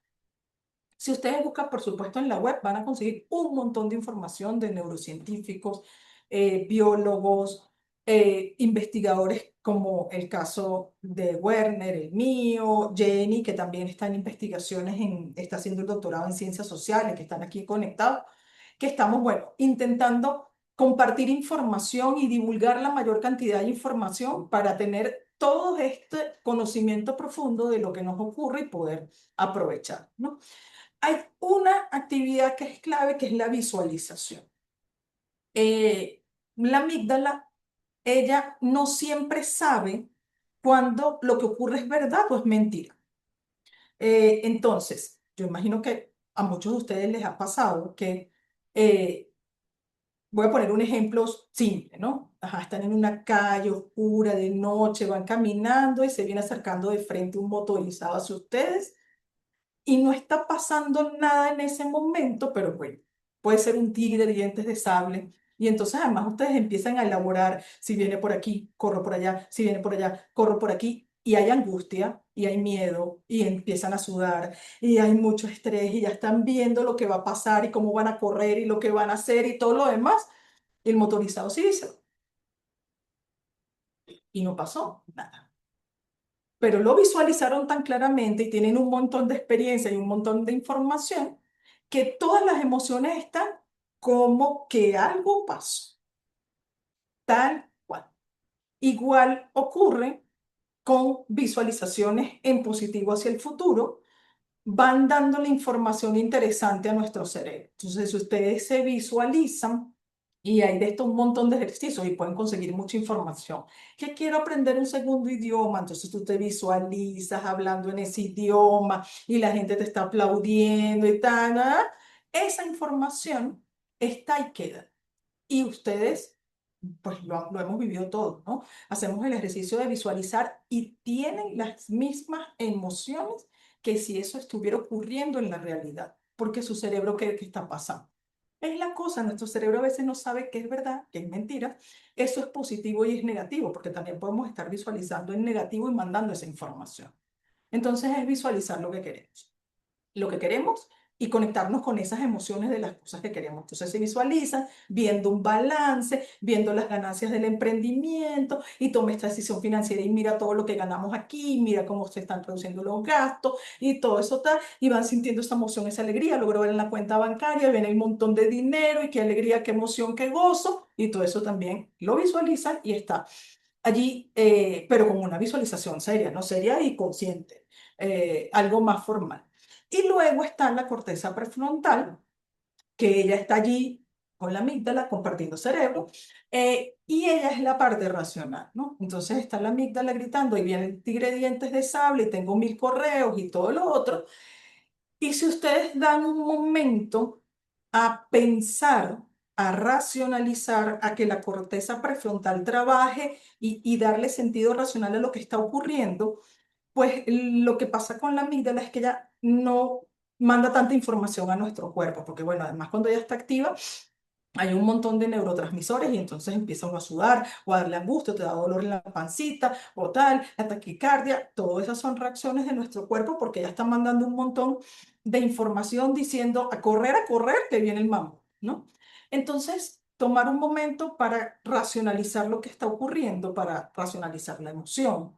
Si ustedes buscan, por supuesto, en la web, van a conseguir un montón de información de neurocientíficos, biólogos, investigadores como el caso de Werner, el mío, Jenny, que también está en investigaciones, está haciendo el doctorado en ciencias sociales, que están aquí conectados, que estamos, bueno, intentando compartir información y divulgar la mayor cantidad de información para tener todo este conocimiento profundo de lo que nos ocurre y poder aprovechar, ¿no? Hay una actividad que es clave, que es la visualización. La amígdala, ella no siempre sabe cuando lo que ocurre es verdad o es mentira. Entonces, yo imagino que a muchos de ustedes les ha pasado que, voy a poner un ejemplo simple, ¿no? Ajá, están en una calle oscura de noche, van caminando y se viene acercando de frente un motorizado hacia ustedes y no está pasando nada en ese momento, pero bueno, puede ser un tigre de dientes de sable. Y entonces además ustedes empiezan a elaborar, si viene por aquí, corro por allá, si viene por allá, corro por aquí. Y hay angustia, y hay miedo, y empiezan a sudar, y hay mucho estrés, y ya están viendo lo que va a pasar, y cómo van a correr, y lo que van a hacer, y todo lo demás. Y el motorizado sí dice, y no pasó nada. Pero lo visualizaron tan claramente y tienen un montón de experiencia y un montón de información que todas las emociones están como que algo pasó, tal cual. Igual ocurre con visualizaciones en positivo hacia el futuro, van dando la información interesante a nuestro cerebro. Entonces, si ustedes se visualizan, y hay de esto un montón de ejercicios y pueden conseguir mucha información. Que quiero aprender un segundo idioma, entonces tú te visualizas hablando en ese idioma y la gente te está aplaudiendo y tal, ¿ah? Esa información está y queda. Y ustedes, pues lo hemos vivido todos, ¿no? Hacemos el ejercicio de visualizar y tienen las mismas emociones que si eso estuviera ocurriendo en la realidad, porque su cerebro cree que está pasando. Es la cosa, nuestro cerebro a veces no sabe qué es verdad, qué es mentira. Eso es positivo y es negativo, porque también podemos estar visualizando en negativo y mandando esa información. Entonces es visualizar lo que queremos y conectarnos con esas emociones de las cosas que queremos. Entonces se visualiza viendo un balance, viendo las ganancias del emprendimiento y toma esta decisión financiera y mira todo lo que ganamos aquí, mira cómo se están reduciendo los gastos y todo eso tal, y van sintiendo esa emoción, esa alegría, logro ver en la cuenta bancaria, ven el montón de dinero y qué alegría, qué emoción, qué gozo, y todo eso también lo visualizan y está allí, pero con una visualización seria, no seria y consciente, algo más formal. Y luego está la corteza prefrontal, que ella está allí con la amígdala compartiendo cerebro, y ella es la parte racional, ¿no? Entonces está la amígdala gritando, y viene el tigre de dientes de sable, y tengo 1000 correos y todo lo otro. Y si ustedes dan un momento a pensar, a racionalizar, a que la corteza prefrontal trabaje y darle sentido racional a lo que está ocurriendo, pues lo que pasa con la amígdala es que ella no manda tanta información a nuestro cuerpo, porque bueno, además cuando ella está activa, hay un montón de neurotransmisores y entonces empieza uno a sudar o a darle angustia, te da dolor en la pancita o tal, la taquicardia, todas esas son reacciones de nuestro cuerpo porque ya están mandando un montón de información diciendo a correr, que viene el mambo, ¿no? Entonces, tomar un momento para racionalizar lo que está ocurriendo, para racionalizar la emoción,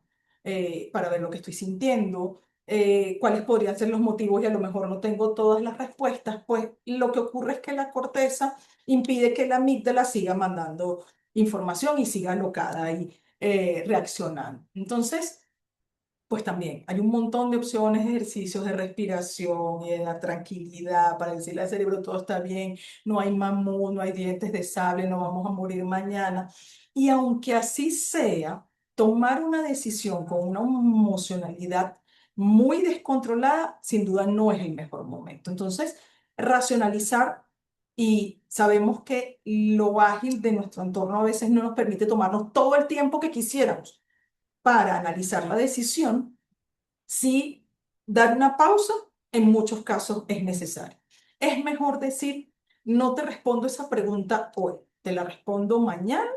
para ver lo que estoy sintiendo, cuáles podrían ser los motivos y a lo mejor no tengo todas las respuestas, pues lo que ocurre es que la corteza impide que la amígdala siga mandando información y siga alocada y reaccionando. Entonces, pues también hay un montón de opciones, ejercicios de respiración y de dar tranquilidad para decirle al cerebro todo está bien, no hay mamut, no hay dientes de sable, no vamos a morir mañana. Y aunque así sea, tomar una decisión con una emocionalidad muy descontrolada, sin duda no es el mejor momento. Entonces, racionalizar y sabemos que lo ágil de nuestro entorno a veces no nos permite tomarnos todo el tiempo que quisiéramos para analizar la decisión, sí, dar una pausa en muchos casos es necesario. Es mejor decir, no te respondo esa pregunta hoy, te la respondo mañana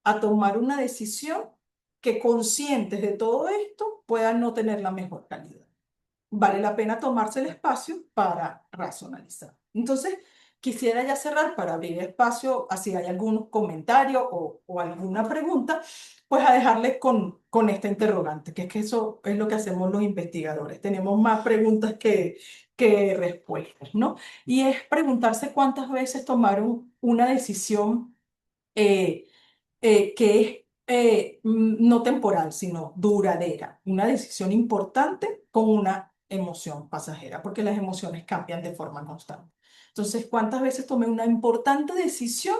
a tomar una decisión que conscientes de todo esto pueda no tener la mejor calidad. vale la pena tomarse el espacio para racionalizar. Entonces, quisiera ya cerrar para abrir espacio, así hay algún comentario o alguna pregunta, pues a dejarles con esta interrogante, que es que eso es lo que hacemos los investigadores. Tenemos más preguntas que respuestas, ¿no? Y es preguntarse cuántas veces tomaron una decisión eh, que es no temporal, sino duradera, una decisión importante con una emoción pasajera, porque las emociones cambian de forma constante. Entonces, ¿cuántas veces tomé una importante decisión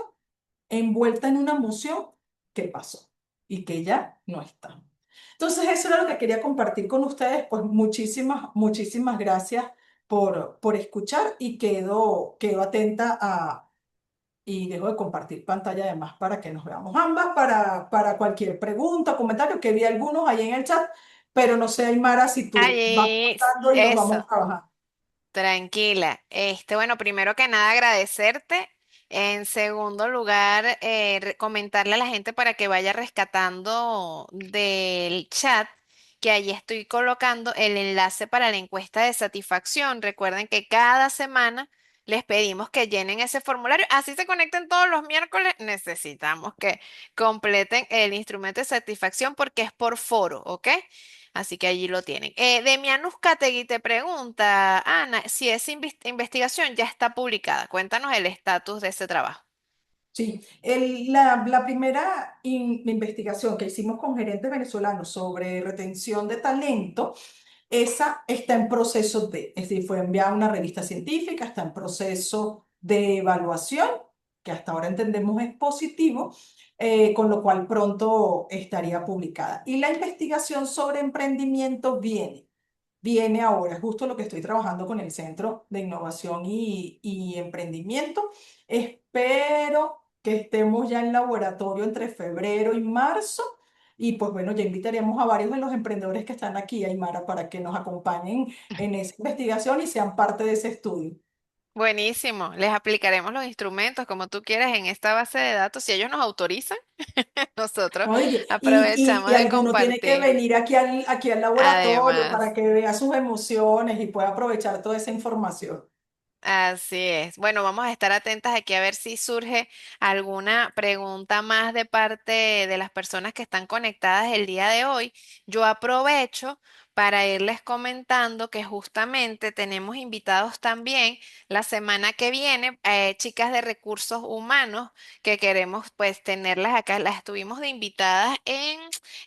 envuelta en una emoción que pasó y que ya no está? Entonces, eso era lo que quería compartir con ustedes. Pues muchísimas gracias por escuchar y quedo atenta y dejo de compartir pantalla además para que nos veamos ambas, para cualquier pregunta o comentario, que vi algunos ahí en el chat, pero no sé, Aymara, si tú vas Ay, contando y nos vamos eso. trabajando. Tranquila. Bueno, primero que nada agradecerte. En segundo lugar, comentarle a la gente para que vaya rescatando del chat que allí estoy colocando el enlace para la encuesta de satisfacción. Recuerden que cada semana les pedimos que llenen ese formulario. Así se conecten todos los miércoles. Necesitamos que completen el instrumento de satisfacción porque es por foro, ¿ok? Así que allí lo tienen. Demianus Categui te pregunta, Ana, si esa investigación ya está publicada. Cuéntanos el estatus de ese trabajo. Sí, la primera investigación que hicimos con gerentes venezolanos sobre retención de talento, esa está en proceso es decir, fue enviada a una revista científica, está en proceso de evaluación, que hasta ahora entendemos es positivo, con lo cual pronto estaría publicada. Y la investigación sobre emprendimiento viene ahora, es justo lo que estoy trabajando con el Centro de Innovación y Emprendimiento. Espero que estemos ya en laboratorio entre febrero y marzo. Y pues bueno, ya invitaremos a varios de los emprendedores que están aquí, Aymara, para que nos acompañen en esa investigación y sean parte de ese estudio. Buenísimo. Les aplicaremos los instrumentos como tú quieras en esta base de datos. Si ellos nos autorizan, nosotros Oye, y aprovechamos de alguno tiene que compartir. venir aquí al laboratorio para Además. que vea sus emociones y pueda aprovechar toda esa información. Así es. Bueno, vamos a estar atentas aquí a ver si surge alguna pregunta más de parte de las personas que están conectadas el día de hoy. Yo aprovecho para irles comentando que justamente tenemos invitados también la semana que viene, chicas de recursos humanos que queremos pues tenerlas acá. Las tuvimos de invitadas en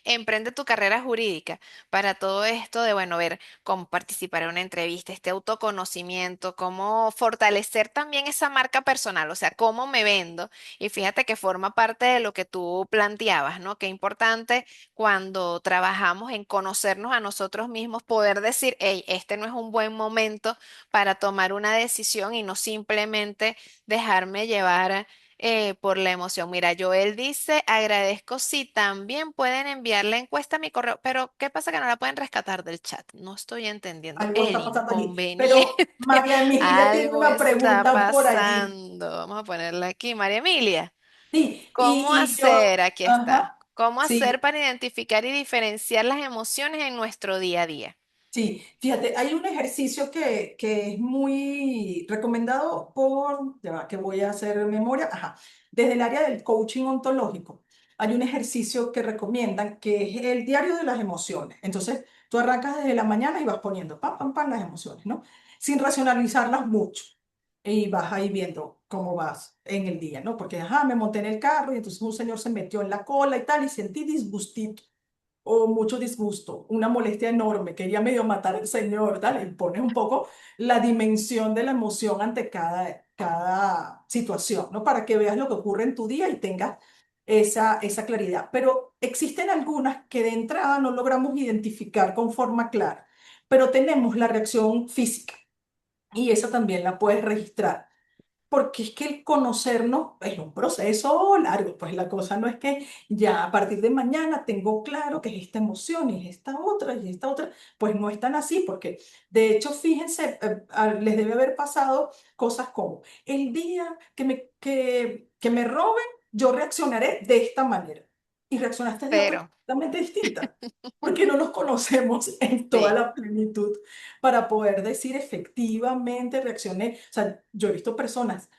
Emprende tu carrera jurídica para todo esto de, bueno, ver cómo participar en una entrevista, este autoconocimiento, cómo fortalecer también esa marca personal, o sea, cómo me vendo. Y fíjate que forma parte de lo que tú planteabas, ¿no? Qué importante cuando trabajamos en conocernos a nosotros mismos, poder decir, hey, este no es un buen momento para tomar una decisión y no simplemente dejarme llevar por la emoción. Mira, Joel dice, agradezco si también pueden enviar la encuesta a mi correo, pero ¿qué pasa que no la pueden rescatar del chat? No estoy entendiendo Algo el está pasando allí. inconveniente. Pero María Emilia tiene Algo una está pregunta por allí. pasando. Vamos a ponerla aquí. María Emilia, Sí, ¿cómo y yo, hacer? Aquí está. ajá, ¿Cómo hacer sí, para identificar y diferenciar las emociones en nuestro día a día? sí, fíjate, hay un ejercicio que es muy recomendado ya va, que voy a hacer memoria, ajá, desde el área del coaching ontológico. Hay un ejercicio que recomiendan que es el diario de las emociones. Entonces, tú arrancas desde la mañana y vas poniendo pam, pam, pam las emociones, ¿no? Sin racionalizarlas mucho. Y vas ahí viendo cómo vas en el día, ¿no? Porque, ajá, me monté en el carro y entonces un señor se metió en la cola y tal y sentí disgustito o mucho disgusto, una molestia enorme, quería medio matar al señor, tal, y pones un poco la dimensión de la emoción ante cada situación, ¿no? Para que veas lo que ocurre en tu día y tengas esa claridad. Pero existen algunas que de entrada no logramos identificar con forma clara, pero tenemos la reacción física y esa también la puedes registrar. Porque es que el conocernos es un proceso largo, pues la cosa no es que ya a partir de mañana tengo claro que es esta emoción y es esta otra, pues no es tan así, porque de hecho, fíjense, les debe haber pasado cosas como el día que me roben, yo reaccionaré de esta manera. y reaccionaste de otra Cero. completamente distinta, porque no nos conocemos en toda Sí, la plenitud para poder decir efectivamente reaccioné. O sea, yo he visto personas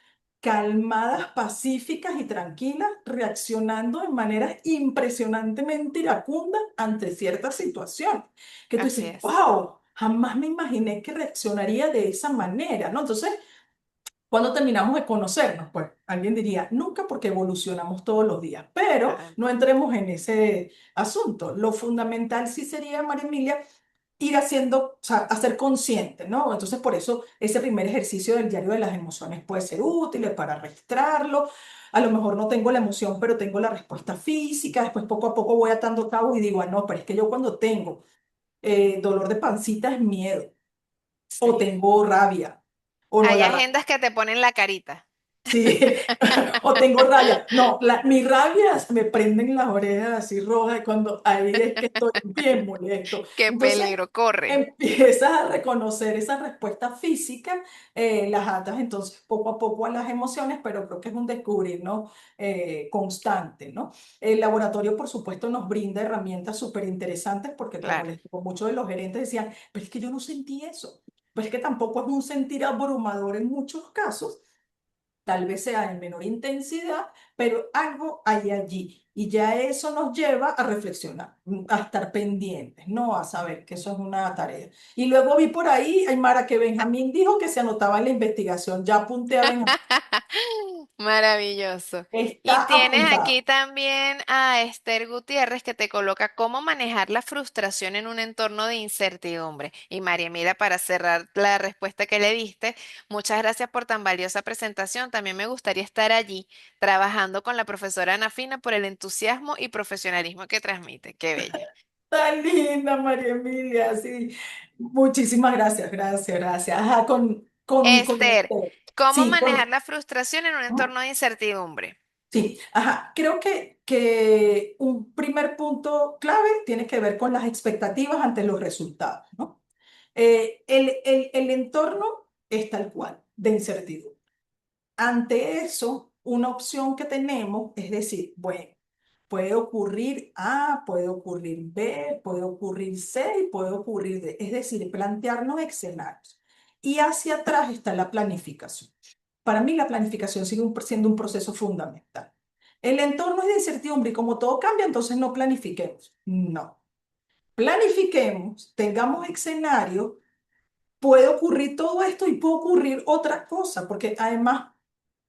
calmadas, pacíficas y tranquilas, reaccionando de manera impresionantemente iracunda ante cierta situación, que tú así dices, es. wow, jamás me imaginé que reaccionaría de esa manera, ¿no? Entonces, cuando terminamos de conocernos, pues alguien diría, nunca porque evolucionamos todos los días, pero Ah, no entremos en ese asunto. Lo fundamental sí sería, María Emilia, ir haciendo, o sea, a ser consciente, ¿no? Entonces, por eso ese primer ejercicio del diario de las emociones puede ser útil para registrarlo. A lo mejor no tengo la emoción, pero tengo la respuesta física. Después, poco a poco voy atando cabos y digo, ah, no, pero es que yo cuando tengo dolor de pancita es miedo, o sí. tengo rabia, o no, Hay la rabia. agendas que te ponen la carita. Sí, o tengo rabia. No, mi rabia me prenden las orejas así rojas cuando ahí es que estoy bien molesto. ¡Qué Entonces peligro! Corre. empiezas a reconocer esa respuesta física, las atas entonces poco a poco a las emociones, pero creo que es un descubrir, ¿no? Constante, ¿no? El laboratorio, por supuesto, nos brinda herramientas súper interesantes porque, como Claro, les digo, muchos de los gerentes decían, pero es que yo no sentí eso. Pues es que tampoco es un sentir abrumador en muchos casos, tal vez sea en menor intensidad, pero algo hay allí. Y ya eso nos lleva a reflexionar, a estar pendientes, ¿no? A saber que eso es una tarea. Y luego vi por ahí, Aymara, que Benjamín dijo que se anotaba en la investigación. Ya apunté a Benjamín. maravilloso. Y Está tienes aquí apuntado. también a Esther Gutiérrez que te coloca cómo manejar la frustración en un entorno de incertidumbre. Y María, mira, para cerrar la respuesta que le diste, muchas gracias por tan valiosa presentación. También me gustaría estar allí trabajando con la profesora Ana Fina por el entusiasmo y profesionalismo que transmite. Qué bella. Tan linda, María Emilia, sí. Muchísimas gracias, gracias, gracias. Ajá, con Esther, ¿cómo sí, manejar la frustración en un con, entorno de incertidumbre? sí, ajá. Creo que un primer punto clave tiene que ver con las expectativas ante los resultados, ¿no? El entorno es tal cual, de incertidumbre. Ante eso, una opción que tenemos es decir, bueno, puede ocurrir A, puede ocurrir B, puede ocurrir C y puede ocurrir D. Es decir, plantearnos escenarios. Y hacia atrás está la planificación. Para mí la planificación sigue siendo un proceso fundamental. El entorno es de incertidumbre y como todo cambia, entonces no planifiquemos. No. Planifiquemos, tengamos escenarios, puede ocurrir todo esto y puede ocurrir otra cosa, porque además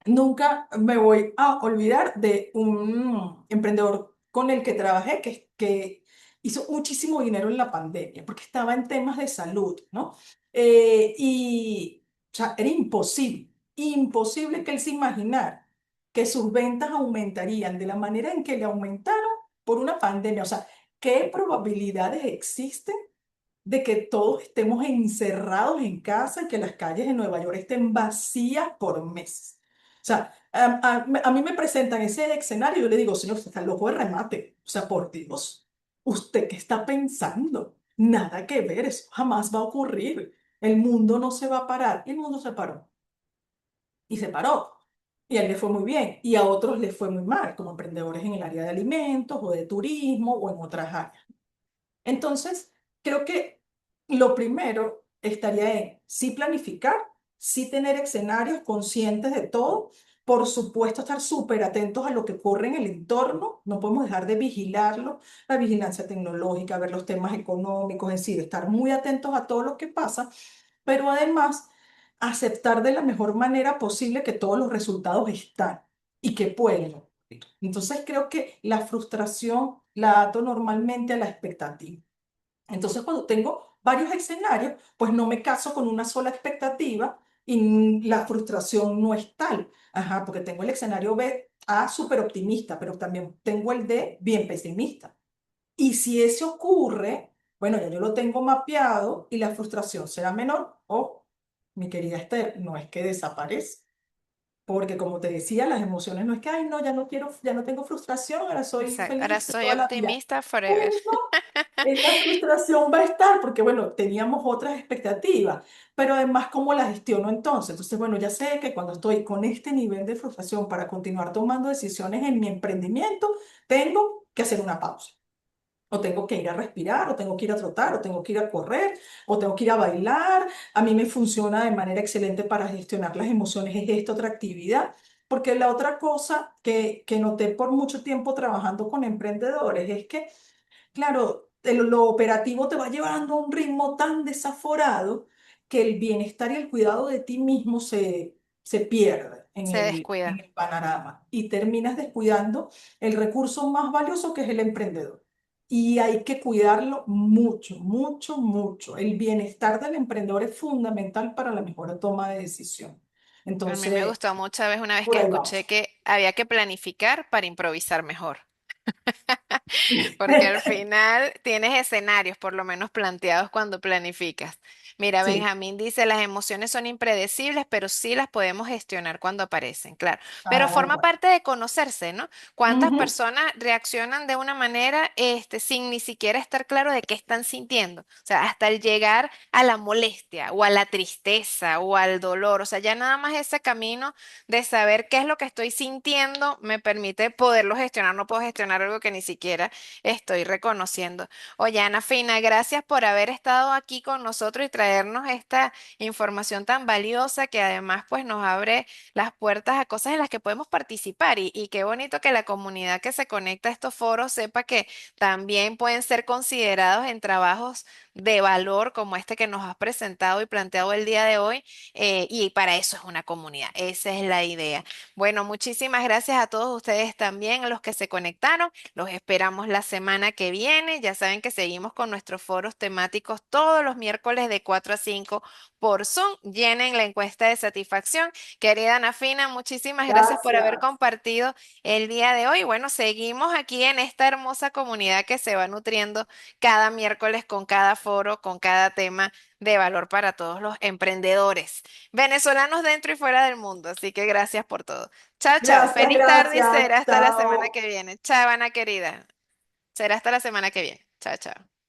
nunca me voy a olvidar de un emprendedor con el que trabajé que hizo muchísimo dinero en la pandemia porque estaba en temas de salud, ¿no? Y o sea, era imposible, imposible que él se imaginara que sus ventas aumentarían de la manera en que le aumentaron por una pandemia. O sea, ¿qué probabilidades existen de que todos estemos encerrados en casa y que las calles de Nueva York estén vacías por meses? O sea, a mí me presentan ese escenario y yo le digo, señor, usted está loco de remate. O sea, por Dios, ¿usted qué está pensando? Nada que ver, eso jamás va a ocurrir. El mundo no se va a parar. Y el mundo se paró. Y se paró. Y a él le fue muy bien. Y a otros les fue muy mal, como emprendedores en el área de alimentos o de turismo o en otras áreas. Entonces, creo que lo primero estaría en sí planificar, sí tener escenarios conscientes de todo, por supuesto estar súper atentos a lo que ocurre en el entorno, no podemos dejar de vigilarlo, la vigilancia tecnológica, ver los temas económicos, es decir, estar muy atentos a todo lo que pasa, pero además aceptar de la mejor manera posible que todos los resultados están y que pueden ocurrir. Entonces creo que la frustración la ato normalmente a la expectativa. Entonces, cuando tengo varios escenarios, pues no me caso con una sola expectativa y la frustración no es tal. Ajá, porque tengo el escenario B, A, súper optimista, pero también tengo el D, bien pesimista. Y si eso ocurre, bueno, ya yo lo tengo mapeado y la frustración será menor. O, mi querida Esther, no es que desaparece. Porque como te decía, las emociones no es que, ay, no, ya no quiero, ya no tengo frustración, ahora soy Exacto. Ahora feliz de soy toda la vida. optimista Pues forever. esa frustración va a estar porque, bueno, teníamos otras expectativas, pero además, ¿cómo la gestiono entonces? Entonces, bueno, ya sé que cuando estoy con este nivel de frustración para continuar tomando decisiones en mi emprendimiento, tengo que hacer una pausa. O tengo que ir a respirar, o tengo que ir a trotar, o tengo que ir a correr, o tengo que ir a bailar. A mí me funciona de manera excelente para gestionar las emociones, es esta otra actividad. Porque la otra cosa que noté por mucho tiempo trabajando con emprendedores es que claro, lo operativo te va llevando a un ritmo tan desaforado que el bienestar y el cuidado de ti mismo se pierde Se en descuida. el panorama y terminas descuidando el recurso más valioso que es el emprendedor. Y hay que cuidarlo mucho, mucho, mucho. El bienestar del emprendedor es fundamental para la mejor toma de decisión. A mí me Entonces, gustó mucho una vez por que ahí escuché vamos. que había que planificar para improvisar mejor. Porque al final tienes escenarios por lo menos planteados cuando planificas. Mira, Sí. Benjamín dice, las emociones son impredecibles, pero sí las podemos gestionar cuando aparecen, claro. Pero Ah, forma bueno. parte de conocerse, ¿no? ¿Cuántas Ujú. personas reaccionan de una manera, sin ni siquiera estar claro de qué están sintiendo? O sea, hasta el llegar a la molestia o a la tristeza o al dolor. O sea, ya nada más ese camino de saber qué es lo que estoy sintiendo me permite poderlo gestionar. No puedo gestionar algo que ni siquiera estoy reconociendo. Oye, Ana Fina, gracias por haber estado aquí con nosotros y traernos esta información tan valiosa que además pues nos abre las puertas a cosas en las que podemos participar y qué bonito que la comunidad que se conecta a estos foros sepa que también pueden ser considerados en trabajos de valor como este que nos has presentado y planteado el día de hoy, y para eso es una comunidad, esa es la idea. Bueno, muchísimas gracias a todos ustedes también, a los que se conectaron. Los esperamos la semana que viene. Ya saben que seguimos con nuestros foros temáticos todos los miércoles de 4 a 5 por Zoom. Llenen la encuesta de satisfacción. Querida Ana Fina, muchísimas gracias por haber Gracias. compartido el día de hoy. Bueno, seguimos aquí en esta hermosa comunidad que se va nutriendo cada miércoles con cada foro, con cada tema de valor para todos los emprendedores venezolanos dentro y fuera del mundo. Así que gracias por todo. Chao, chao. Gracias, Feliz tarde y gracias. será hasta la semana Chao. que viene. Chao, Ana querida. Será hasta la semana que viene. Chao, chao.